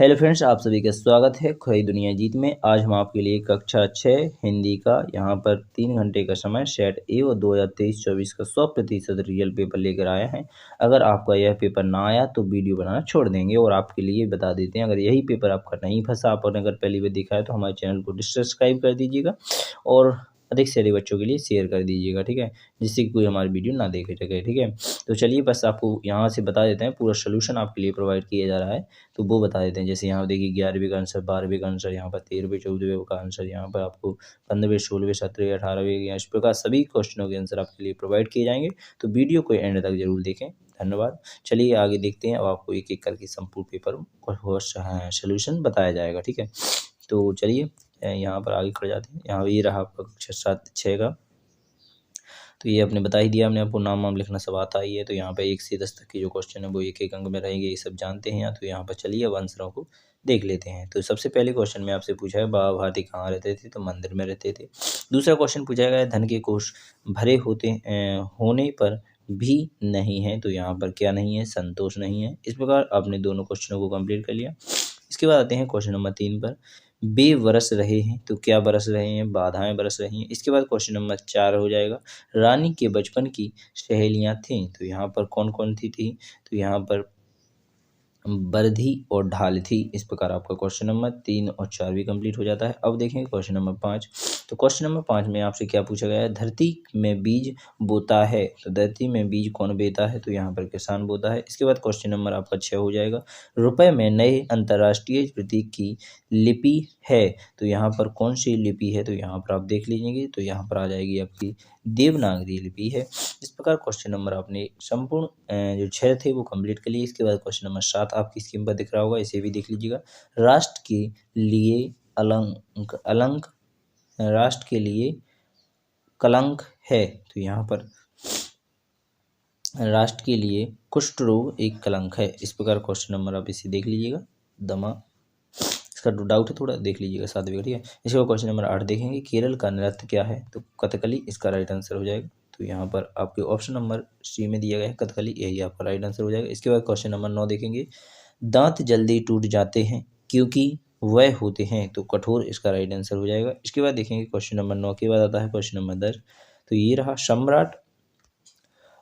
Hello friends, आप सभी का स्वागत है खोई दुनिया जीत में। आज हम आपके लिए कक्षा 6 हिंदी का यहाँ पर 3 घंटे का समय सेट ए और 2023-24 का 100% रियल पेपर लेकर आया है। अगर आपका यह पेपर ना आया तो वीडियो बनाना छोड़ देंगे और आपके लिए बता देते हैं, अगर यही पेपर आपका नहीं फंसा, आपने अगर पहली बार देखा है तो हमारे चैनल को सब्सक्राइब कर दीजिएगा और अधिक से अधिक बच्चों के लिए शेयर कर दीजिएगा, ठीक है, जिससे कि कोई हमारी वीडियो ना देखे सके, ठीक है। तो चलिए बस आपको यहाँ से बता देते हैं, पूरा सोल्यूशन आपके लिए प्रोवाइड किया जा रहा है तो वो बता देते हैं। जैसे यहाँ देखिए 11वीं का आंसर, 12वीं का आंसर, यहाँ पर 13वीं 14वीं का आंसर, यहाँ पर आपको 15वीं 16वीं 17वीं 18वीं, इस प्रकार सभी क्वेश्चनों के आंसर आपके लिए प्रोवाइड किए जाएंगे। तो वीडियो को एंड तक जरूर देखें। धन्यवाद। चलिए आगे देखते हैं। अब आपको एक एक करके संपूर्ण पेपर सोल्यूशन बताया जाएगा, ठीक है। तो चलिए यहाँ पर आगे कर जाते हैं। यहाँ ये रहा आपका कक्षा 7-6 का। तो ये आपने बता ही दिया, हमने आपको नाम वाम लिखना सब आता ही है। तो यहाँ पे 1 से 10 तक के जो क्वेश्चन है वो एक एक अंक में रहेंगे, ये सब जानते हैं। तो यहाँ पर चलिए अब आंसरों को देख लेते हैं। तो सबसे पहले क्वेश्चन में आपसे पूछा है बाबा भारती कहाँ रहते थे, तो मंदिर में रहते थे। दूसरा क्वेश्चन पूछा गया है धन के कोष भरे होने पर भी नहीं है, तो यहाँ पर क्या नहीं है, संतोष नहीं है। इस प्रकार आपने दोनों क्वेश्चनों को कंप्लीट कर लिया। इसके बाद आते हैं क्वेश्चन नंबर 3 पर। बे बरस रहे हैं, तो क्या बरस रहे हैं, बाधाएं बरस रही हैं। इसके बाद क्वेश्चन नंबर 4 हो जाएगा। रानी के बचपन की सहेलियां थीं, तो यहाँ पर कौन कौन थी, तो यहाँ पर बरधी और ढाल थी। इस प्रकार आपका क्वेश्चन नंबर 3 और 4 भी कंप्लीट हो जाता है। अब देखेंगे क्वेश्चन नंबर 5। तो क्वेश्चन नंबर 5 में आपसे क्या पूछा गया है, धरती में बीज बोता है, तो धरती में बीज कौन बोता है, तो यहाँ पर किसान बोता है। इसके बाद क्वेश्चन नंबर आपका 6 हो जाएगा। रुपए में नए अंतर्राष्ट्रीय प्रतीक की लिपि है, तो यहाँ पर कौन सी लिपि है, तो यहाँ पर आप देख लीजिएंगे। तो यहाँ पर आ जाएगी आपकी देवनागरी लिपि है। इस प्रकार क्वेश्चन नंबर आपने संपूर्ण जो 6 थे वो कंप्लीट कर लिए। इसके बाद क्वेश्चन नंबर 7 आपकी स्क्रीन पर दिख रहा होगा, इसे भी देख लीजिएगा। राष्ट्र के लिए अलंक राष्ट्र के लिए कलंक है, तो यहाँ पर राष्ट्र के लिए कुष्ठ रोग एक कलंक है। इस प्रकार क्वेश्चन नंबर आप इसे देख लीजिएगा। इसका डाउट है थोड़ा, देख लीजिएगा 7वीं का, ठीक है। इसके बाद क्वेश्चन नंबर 8 देखेंगे। केरल का नृत्य क्या है, तो कथकली इसका राइट आंसर हो जाएगा। तो यहाँ पर आपके ऑप्शन नंबर सी में दिया गया है कथकली, यही आपका राइट आंसर हो जाएगा। इसके बाद क्वेश्चन नंबर 9 देखेंगे। दांत जल्दी टूट जाते हैं क्योंकि वह होते हैं, तो कठोर इसका राइट आंसर हो जाएगा। इसके बाद देखेंगे क्वेश्चन नंबर 9 के बाद आता है क्वेश्चन नंबर 10। तो ये रहा, सम्राट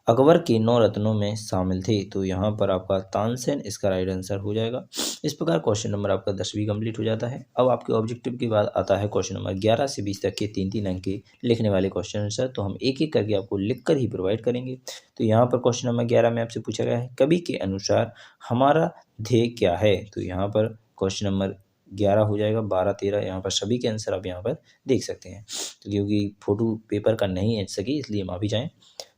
अकबर के 9 रत्नों में शामिल थे, तो यहाँ पर आपका तानसेन इसका राइट आंसर हो जाएगा। इस प्रकार क्वेश्चन नंबर आपका 10वीं कंप्लीट हो जाता है। अब आपके ऑब्जेक्टिव के बाद आता है क्वेश्चन नंबर 11 से 20 तक के 3-3 अंक के लिखने वाले क्वेश्चन आंसर, तो हम एक एक करके आपको लिख कर ही प्रोवाइड करेंगे। तो यहाँ पर क्वेश्चन नंबर 11 में आपसे पूछा गया है, कवि के अनुसार हमारा ध्येय क्या है, तो यहाँ पर क्वेश्चन नंबर 11 हो जाएगा। 12 13 यहाँ पर सभी के आंसर आप यहाँ पर देख सकते हैं, तो क्योंकि फोटो पेपर का नहीं है सकी, इसलिए माफी चाहें।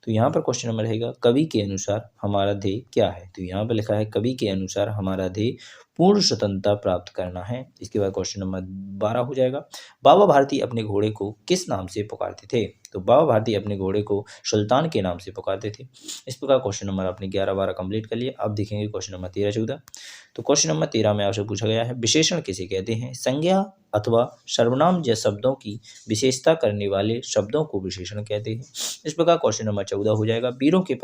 तो यहाँ पर क्वेश्चन नंबर रहेगा, कवि के अनुसार हमारा ध्येय क्या है, तो यहाँ पर लिखा है कवि के अनुसार हमारा ध्येय पूर्ण स्वतंत्रता प्राप्त करना है। इसके बाद क्वेश्चन नंबर 12 हो जाएगा। बाबा भारती अपने घोड़े को किस नाम से पुकारते थे, तो बाबा भारती अपने घोड़े को सुल्तान के नाम से पुकारते थे। इस प्रकार क्वेश्चन नंबर आपने 11-12 कंप्लीट कर लिया। अब देखेंगे क्वेश्चन नंबर 13-14। तो क्वेश्चन नंबर 13 में आपसे पूछा गया है, विशेषण किसे कहते हैं, संज्ञा अथवा सर्वनाम जैसे शब्दों की विशेषता करने वाले शब्दों को विशेषण कहते हैं। इस प्रकार क्वेश्चन नंबर 14 हो जाएगा। वीरों के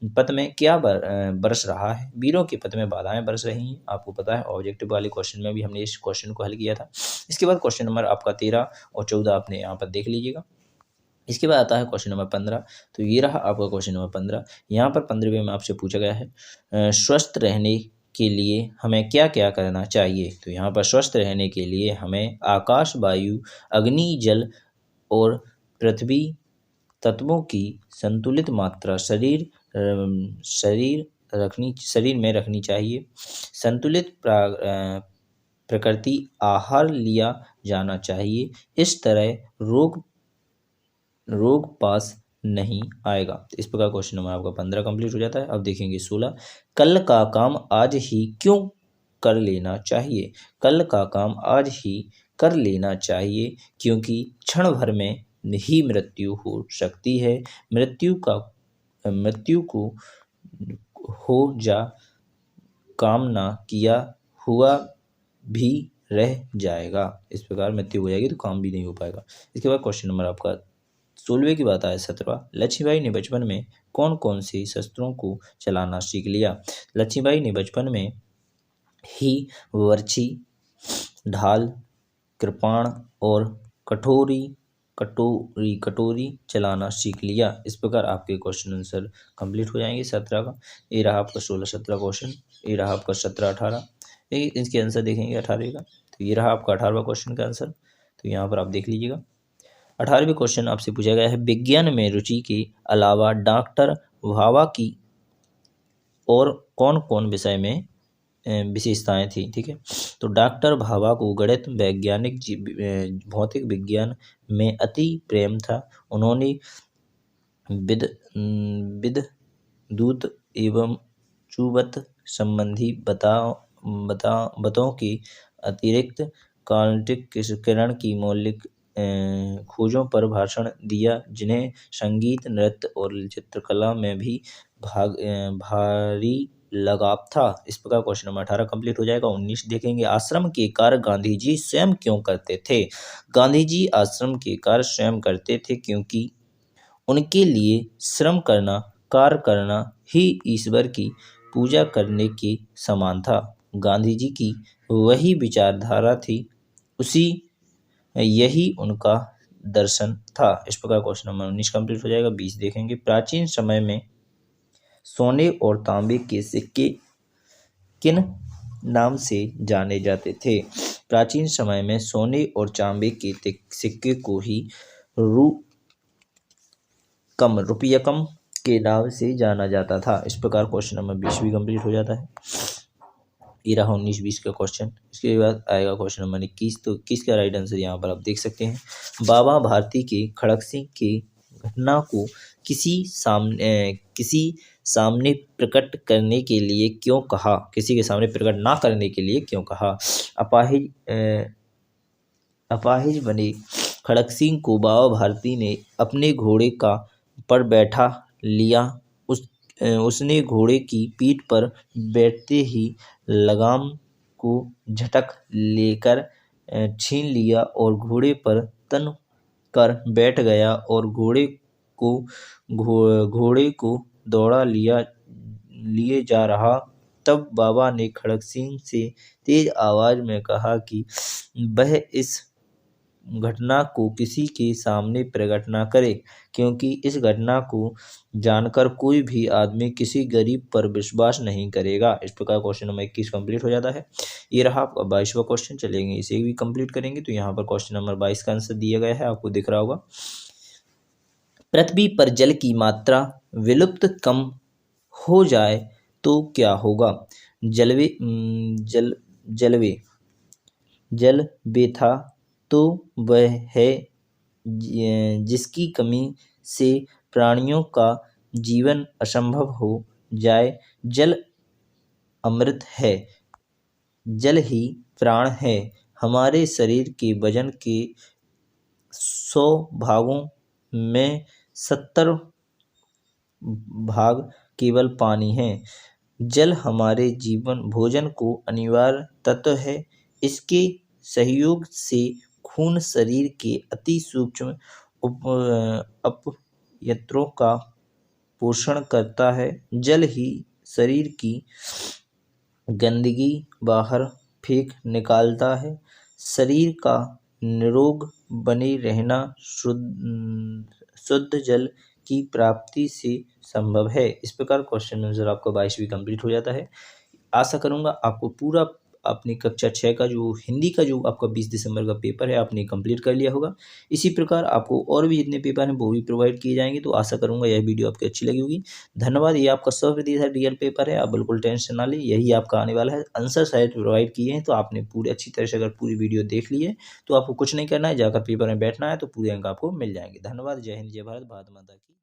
पथ में क्या बरस रहा है, वीरों के पथ में बाधाएं बरस रही हैं, आपको पता है ऑब्जेक्टिव वाले क्वेश्चन में भी हमने इस क्वेश्चन को हल किया था। इसके बाद क्वेश्चन नंबर आपका 13 और 14 आपने यहाँ पर देख लीजिएगा। इसके बाद आता है क्वेश्चन नंबर 15। तो ये रहा आपका क्वेश्चन नंबर 15। यहाँ पर 15वें में आपसे पूछा गया है, स्वस्थ रहने के लिए हमें क्या क्या करना चाहिए, तो यहाँ पर स्वस्थ रहने के लिए हमें आकाश, वायु, अग्नि, जल और पृथ्वी तत्वों की संतुलित मात्रा शरीर में रखनी चाहिए। संतुलित प्रकृति आहार लिया जाना चाहिए, इस तरह रोग पास नहीं आएगा। इस प्रकार क्वेश्चन नंबर आपका 15 कंप्लीट हो जाता है। अब देखेंगे 16। कल का काम आज ही क्यों कर लेना चाहिए, कल का काम आज ही कर लेना चाहिए क्योंकि क्षण भर में ही मृत्यु हो सकती है, मृत्यु को हो जा काम ना किया हुआ भी रह जाएगा। इस प्रकार मृत्यु हो जाएगी तो काम भी नहीं हो पाएगा। इसके बाद क्वेश्चन नंबर आपका 16 की बात है 17। लक्ष्मीबाई ने बचपन में कौन कौन से शस्त्रों को चलाना सीख लिया, लक्ष्मीबाई ने बचपन में ही वर्ची, ढाल, कृपाण और कटोरी कटोरी चलाना सीख लिया। इस प्रकार आपके क्वेश्चन आंसर कंप्लीट हो जाएंगे 17 का। ये रहा आपका 16-17 क्वेश्चन, ये रहा आपका 17-18। ये इसके आंसर देखेंगे 18 का। तो ये रहा आपका 18वां क्वेश्चन का आंसर। तो यहाँ पर आप देख लीजिएगा। 18वें क्वेश्चन आपसे पूछा गया है, विज्ञान में रुचि के अलावा डॉक्टर भाभा की और कौन कौन विषय में विशेषताएं थी। ठीक है, तो डॉक्टर भाभा को गणित, वैज्ञानिक भौतिक विज्ञान में अति प्रेम था। उन्होंने विद्युत एवं चुंबक संबंधी बताओं के अतिरिक्त क्वांटम किरण की मौलिक खोजों पर भाषण दिया, जिन्हें संगीत, नृत्य और चित्रकला में भी भारी लगाव था। इस प्रकार क्वेश्चन नंबर 18 कंप्लीट हो जाएगा। 19 देखेंगे, आश्रम के कार्य गांधी जी स्वयं क्यों करते थे। गांधी जी आश्रम के कार्य स्वयं करते थे क्योंकि उनके लिए श्रम करना, कार्य करना ही ईश्वर की पूजा करने के समान था। गांधी जी की वही विचारधारा थी, यही उनका दर्शन था। इस प्रकार क्वेश्चन नंबर 19 कंप्लीट हो जाएगा। 20 देखेंगे, प्राचीन समय में सोने और तांबे के सिक्के किन नाम से जाने जाते थे। प्राचीन समय में सोने और चांदी के सिक्के को ही रुपयकम के नाम से जाना जाता था। इस प्रकार क्वेश्चन नंबर 20 भी कंप्लीट हो जाता है। ये रहा 19-20 का क्वेश्चन। इसके बाद आएगा क्वेश्चन नंबर 21। तो 21 का राइट आंसर यहाँ पर आप देख सकते हैं, बाबा भारती के खड़क सिंह की घटना को किसी सामने प्रकट करने के लिए क्यों कहा, किसी के सामने प्रकट ना करने के लिए क्यों कहा। अपाहिज बने खड़क सिंह को बाबा भारती ने अपने घोड़े का पर बैठा लिया। उसने घोड़े की पीठ पर बैठते ही लगाम को झटक लेकर छीन लिया और घोड़े पर तन कर बैठ गया और घोड़े को दौड़ा लिए जा रहा। तब बाबा ने खड़क सिंह से तेज आवाज में कहा कि वह इस घटना को किसी के सामने प्रकट न करे, क्योंकि इस घटना को जानकर कोई भी आदमी किसी गरीब पर विश्वास नहीं करेगा। इस प्रकार क्वेश्चन नंबर 21 कंप्लीट हो जाता है। ये रहा आपका 22वां क्वेश्चन। चलेंगे इसे भी कंप्लीट करेंगे। तो यहाँ पर क्वेश्चन नंबर 22 का आंसर दिया गया है, आपको दिख रहा होगा। पृथ्वी पर जल की मात्रा विलुप्त कम हो जाए तो क्या होगा। जल वे था तो वह है जिसकी कमी से प्राणियों का जीवन असंभव हो जाए। जल अमृत है, जल ही प्राण है। हमारे शरीर के वजन के 100 भागों में 70 भाग केवल पानी है। जल हमारे भोजन को अनिवार्य तत्व है। इसके सहयोग से खून शरीर के अति सूक्ष्म अपयंत्रों का पोषण करता है। जल ही शरीर की गंदगी बाहर फेंक निकालता है। शरीर का निरोग बने रहना शुद्ध जल की प्राप्ति से संभव है। इस प्रकार क्वेश्चन आंसर आपका 22 भी कंप्लीट हो जाता है। आशा करूंगा आपको पूरा अपनी कक्षा 6 का जो हिंदी का जो आपका 20 दिसंबर का पेपर है आपने कंप्लीट कर लिया होगा। इसी प्रकार आपको और भी जितने पेपर हैं वो भी प्रोवाइड किए जाएंगे। तो आशा करूंगा यह वीडियो आपकी अच्छी लगी होगी। धन्यवाद। ये आपका 100% रियल पेपर है, आप बिल्कुल टेंशन ना लें, यही आपका आने वाला है। आंसर शायद प्रोवाइड किए हैं, तो आपने पूरी अच्छी तरह से अगर पूरी वीडियो देख ली है तो आपको कुछ नहीं करना है, जाकर पेपर में बैठना है, तो पूरे अंक आपको मिल जाएंगे। धन्यवाद। जय हिंद, जय भारत, भारत माता की।